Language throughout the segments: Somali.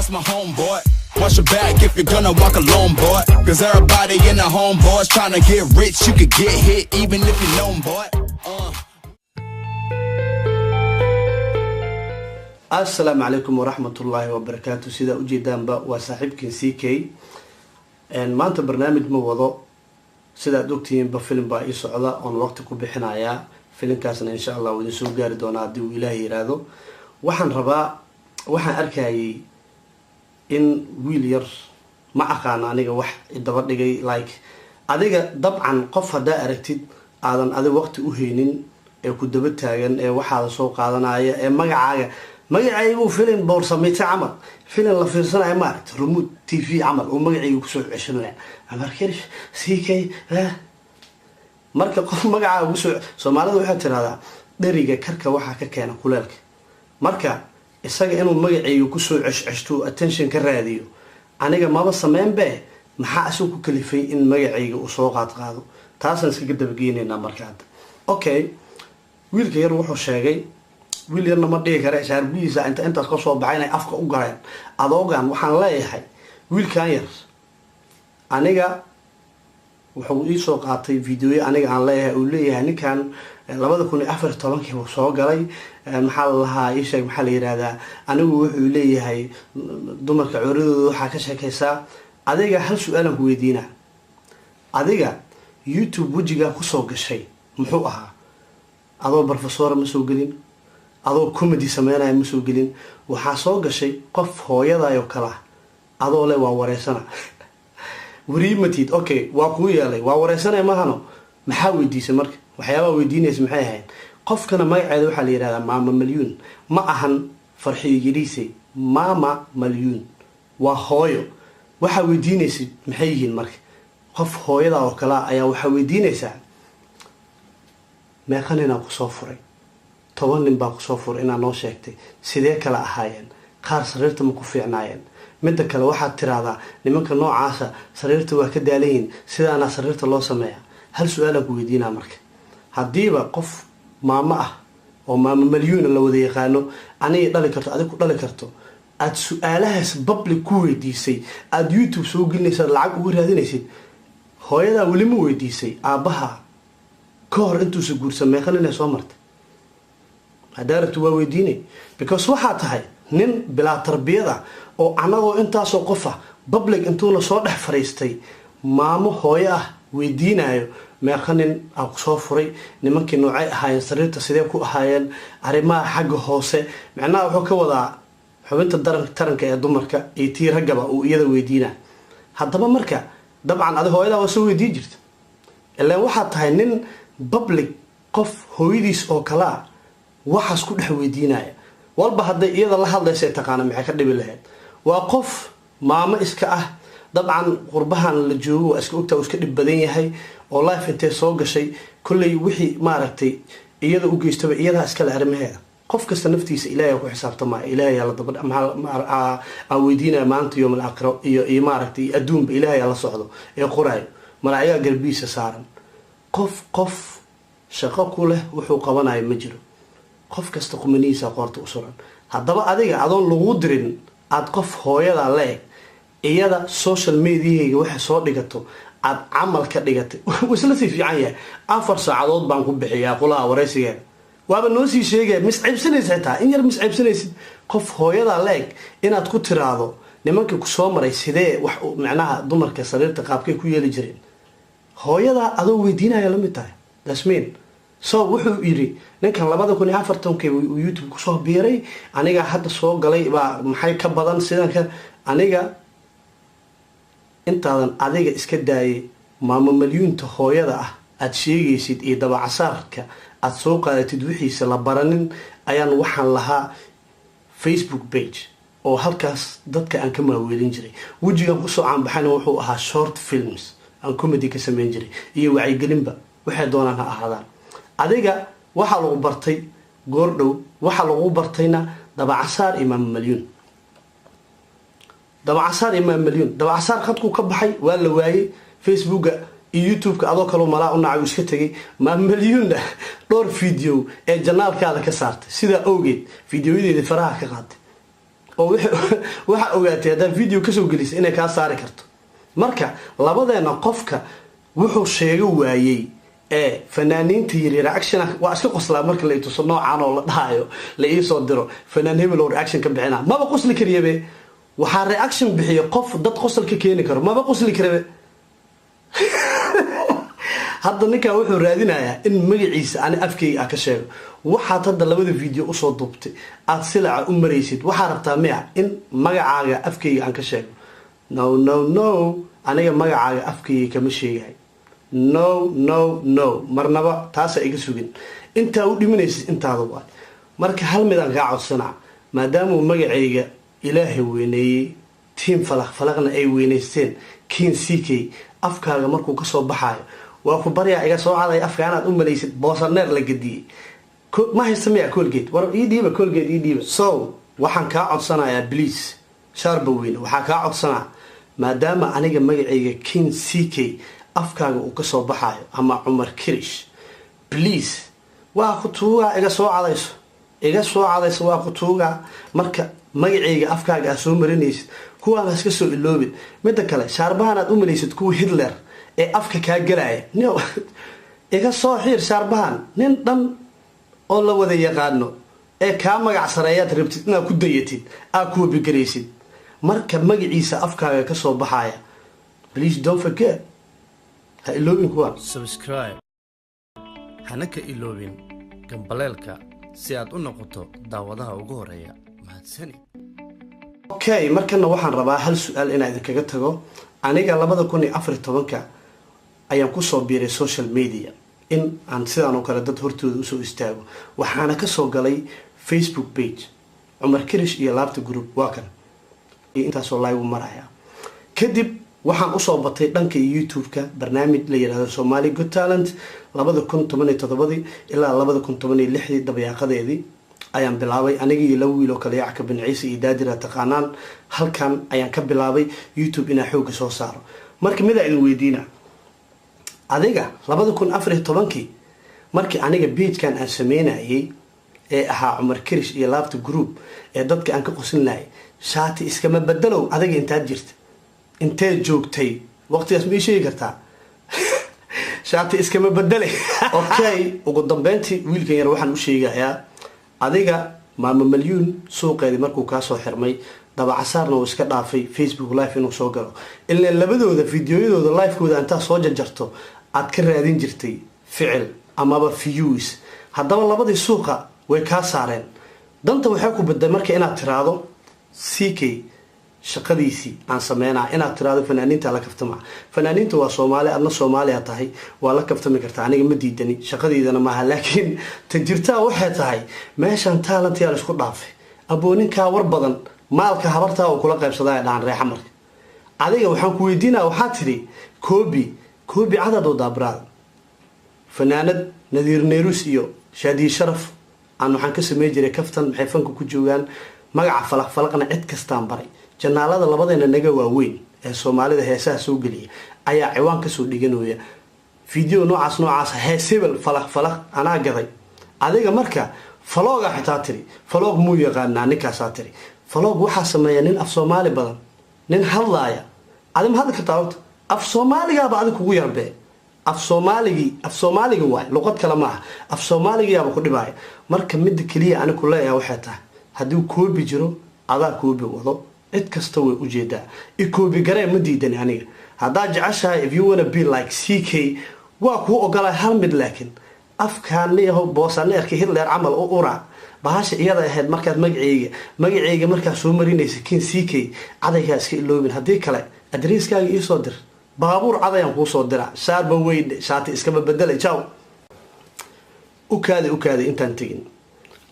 that's my homeboy. Watch your back if you're gonna walk alone, boy. Cause everybody in the homeboys trying to get rich. You could get hit even if you're known, boy. السلام عليكم ورحمة الله وبركاته. سيدا أجيدان با وصاحبكين CK ما أنت برنامج موضوع سيدا دوكتين بفيلم با إيسو علا on وقتكو بحنايا فيلم كاسنا إن شاء الله ونسو قاري دونا ديو إلهي رادو وحن ربا وحن أركاي إن ويلير ما أخانا أنيقا وح إدبار ديقاي لايك أديقا طبعا قفة دا أركتد آدان أدي وقت أهينين كو دبتاقن وحا سوق آدانايا مقعايا magacaygu filim boorsameeyay camal filim la fiirsanay maaragtay remote TV camal oo magacaygu ku soo ceshanay amarkarish CK marka qof magacaagu ku soo Soomaalidu waxay tiraahdaa dheriga karka waxa ka keena kuleelka marka isaga inuu magacaygu ku soo ceshto attention ka raadiyo aniga maba sameynbe maxaa asu ku kalifay in magacaygu uu soo qaado taasna iska dabageenayna markaad okay wiilka yar wuxuu sheegay ويليام ما ديك رأس عربية أنت أسقط بعيني أفكار أوجرين أضوجان وحنلاقي هاي ويل كاير أنا جا وحوي سوق عطي فيديو أنا جا عنلاقي أقولي يعني كان لما تكون أفر طبعا كي وصاق جري محلها إيش محل هذا أنا وحولي هاي دمك عروض حكش هكذا أنا جا هل سؤال هو دينا أنا جا يوتيوب وجهه كسوق شيء محوها أضو بروفيسور مسوقين adoo comedy sameynaya ma soo gelin waxa soo gashay qof hooyadayo kala adoo le waa wareysana wariimatid okay waa ku yeelay waa wareysana ma hano maxaa weydiisay marka waxyaaba weydiinaysa maxay ahayn qofkana magaceeda waxa la yiraahdaa maama milyuun ma ahan farxiyo yiriisay maama milyuun waa hooyo waxa weydiinaysa maxay yihiin marka qof hooyada oo kala ayaa waxa weydiinaysa meeqanina ku soo furay toban nin baa ku soo furay inaan noo sheegtay sidee kala ahaayeen qaar sariirta ma ku fiicnaayeen midda kale waxaad tiraahdaa nimanka noocaasa sariirta waa ka daalayin sidaana sariirta loo sameeyaa hal su'aal ku weydiinaa marka hadiiba qof maama ah oo maama milyuun la wada yaqaano aniga dhali karto adigu ku dhali karto aad su'aalahaas public ku weydiisay aad YouTube soo gelinaysaa lacag ugu raadinaysid hooyada wali ma weydiisay aabaha ka hor intuu soo guursan meeqanina soo martay هدارت ووديني because waxaa tahay nin bila tarbiyada oo anagu intaas oo qof ah public intuu la soo dhex fariistay maamo hooyo ah weydiinayo meeqanin aan ku soo furay nimankii noocay ahaayeen sariirta sidee ku ahaayeen arimaha xagga hoose macnaha wuxuu ka wadaa xubinta taranka ee dumarka ee tii ragaba uu iyada weydiina haddaba marka dabcan adiga hooyada waa soo weydiin jirta ilaa waxaa tahay nin public qof hooyadiis oo kala waxaas ku dhex weydiinaya walba haday iyada la hadlaysa taqaan maxay ka dhibi lahayd waa qof maamo iska ah dabcan qurbahan la joogo iska ogtaa iska dhib badan yahay oo life intee soo gashay kulay wixii maaragtay iyada u geystaba iyada iska la arimaheeda qof kasta naftiisa ilaahay ku xisaabtama ilaahay la daba ma weydiinaya maanta yawm al-aakhira iyo maaragtay adduunba ilaahay la socdo ee qoray malaa'iga galbiisa saaran qof shaqo ku leh wuxuu qabanayo ma jiro qof kasta qumaniisa qorto u suran haddaba adiga adoon lagu dirin aad qof hooyada leeg iyada social media waxa soo dhigato aad amal ka dhigatay wasla si fiican yahay 4 saacadood baan ku bixiyaa qolaa wareysigeeda waaba noo sii sheegay misciibsanaysa taa in yar misciibsanaysid qof hooyada leeg inaad ku tiraado nimanka ku soo maray sidee wax macnaha dumarka sariirta qaabkay ku yeeli jireen hooyada adoo weydiinaya la mid tahay dasmeen so wuxuu yiri ninkan 2014 uu YouTube ku soo biiray aniga hadda soo galay baa maxay ka badan sidanka aniga intaadan adiga iska daayay maama milyuunta hooyada ah aad sheegaysid ee dabacasaarka aad soo qaadatid wixiisa la baranin ayaan waxaan lahaa Facebook page oo halkaas dadka aan ka maaweelin jiray wajigan ku soo caan baxana wuxuu ahaa short films aan comedy ka sameyn jiray iyo wacyigelinba waxay doonaan ha ahaadaan adiga waxa lagu bartay goordhow waxa lagu bartayna dabacasaar imaam milyuun dabacasaar khadku ka baxay waa la waayay Facebook YouTube ka adoo kale malaa u nacay iska tagay ma milyuun dhowr video ee janaalkaada ka saartay sida awgeed fiidiyoyada faraha ka qaatay oo waxa ogaatay haddaan video ka soo gelisay inay kaa saari karto marka labadeena qofka wuxuu sheegay waayay fanaaniinta yiri reaction waa iska qoslaa marka la ituso noocaan oo la dhahayo la ii soo diro fanaan hebel oo reaction ka bixina maba qosli kariyabe waxa reaction bixiyo qof dad qosl ka keeni karo maba qosli karabe hadda ninka wuxuu raadinayaa in magaciisa aan afkayga ka sheego waxa hadda labada video u soo duubtay aad silaca u maraysid waxa rabtaa miya in magacaaga afkayga aan ka sheego no aniga magacaaga afkayga kama sheegay no marnaba taas iga sugin inta u dhimanaysid intaada waa marka hal mid aan ka codsanaa maadaama magacayga ilaahay weyneeyay team falaqna ay weyneysteen kin CK afkaaga markuu ka soo baxayo waa ku bariya iga soo caday afkaanaad u malaysid boosaneer la gadiyay ma haysamaya Colgate war ii dhiiba Colgate ii dhiiba so waxaan ka codsanayaa please sharba weyn waxaan ka codsanaa maadaama aniga magacayga kin CK afkaaga uu ka soo baxayo ama Umar Kirish please waa ku tuuga iga soo cadayso waa ku tuuga marka magacayga afkaaga soo marinaysid kuwa iska soo iloobid mid kale sharbahan aad u malaysid kuwa Hitler ee afka ka galaya iga soo xiir sharbahan nin dhan oo la wada yaqaano ee ka magac sareeyad rabtid inaad ku dayatid aad ku bigareysid marka magaciisa afkaaga ka soo baxaya please don't forget ha iloobin kuwa subscribe hanaka iloobin gambaleelka si aad u noqoto daawadaha ugu horeeya mahadsanid okay markana waxaan rabaa hal su'aal inaan idinkaga tago aniga 2014 ayaan ku soo biiray social media in aan sidaan oo kale dad hortooda u soo istaago waxaana ka soo galay Facebook page Umar Kirish iyo Laabta group waa kan intaas oo live maraya kadib waxaan u soo batay dhanka YouTube-ka barnaamij la yiraahdo Somali Got Talent 2017 ilaa 2016 dabayaaqadeedii ayaan bilaabay aniga iyo laba wiil oo kale yac ka bin Ciise iyo Daadira taqaanaan halkan ayaan ka bilaabay YouTube ina xoog soo saaro marka mid aan weydiina adiga 2014 markii aniga page-kan aan sameynayay ee ahaa Umar Kirish iyo Laabta group ee dadka aan ka qosinay shaati iskama bedelo adiga inta jirta intee joogtay waqtigaas ma sheegi kartaa shaati iskama bedele okay ugu dambeyntii wiilkan yar waxaan u sheegayaa adiga maama milyuun suuqeedii markuu ka soo xirmay dabacasaarna uu iska dhaafay Facebook live inuu soo galo ilaa labadooda fiidiyoyadooda live-kooda inta soo jarjarto aad ka raadin jirtay ficil amaba views haddaba labadii suuqa way ka saareen danta waxay ku baday marka inaad tiraado CK shaqadiisi aan sameynaa inaad tiraado fanaaniinta la kaftama fanaaniinta waa Soomaali adna Soomaaliya tahay waa la kaftami kartaa aniga ma diidani shaqadeedana maaha laakiin tajirtaa waxay tahay meeshan talent yaa isku dhaafay abooninka war badan maalka habarta oo kula qaybsaday dhaan reexa marka adiga waxaan ku weydiinaa waxaa tiri koobi cadad oo daabraad fanaanad Nadiir Neerus iyo Shaadi Sharaf aan waxaan ka sameey jiray kaftan maxay fanku ku joogan magaca falaqna cid kastaan baray janaalada labadeena naga waaweyn ee Soomaalida heesaha soo galiya ayaa ciwaan ka soo dhiganooya video noocaas heesebel falaq ana gaday adiga marka falooga xitaa tiri faloog muu yaqaanaa ninkaas tiri faloog waxa sameeya nin af Soomaali badan nin hadlaaya adim hadda ka taawt af Soomaaliga baad kugu yarbee af Soomaaliga waay luqad kale ma af Soomaaliga ku dhibay marka mid kaliya aan ku leeyahay waxa tahay hadii koobi jiro adaa koobi wado cid kasta way u jeedaa koobi garee ma diidan aniga hadaa jeceshahay if you want to be like CK waa ku ogolaa hal mid laakiin afkaan leeyahay boosaneerka Hitler amal oo ura bahasha iyada ahayd markaad magacayga markaa soo marinaysa kin CK cadayga iska iloobin hadii kale adreeskaaga ii soo dir baabuur cadayaan ku soo dira shaarba weyn shaati iska bedelay ciao u kaadi intaan tagin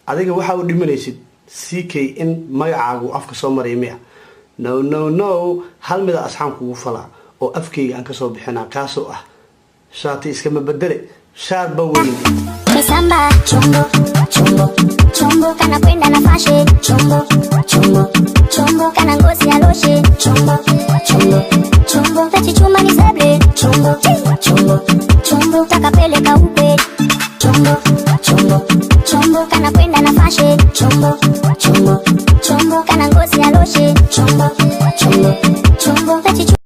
adiga waxa uu dhimanaysid CK in magacaagu afka soo mareemaya no hal mid asxaan kugu falaa oo afkayga aan ka soo bixinaa kaasoo ah shaati iska bedele shaarba weyn Samba chombo kana kwenda na fashe chombo kana ngozi ya loshe chombo tachi chuma ni sable chombo takapeleka upe chombo kana kwenda na fashe chombo kana ngozi lotion. Chumbo, chumbo, chumbo. Eti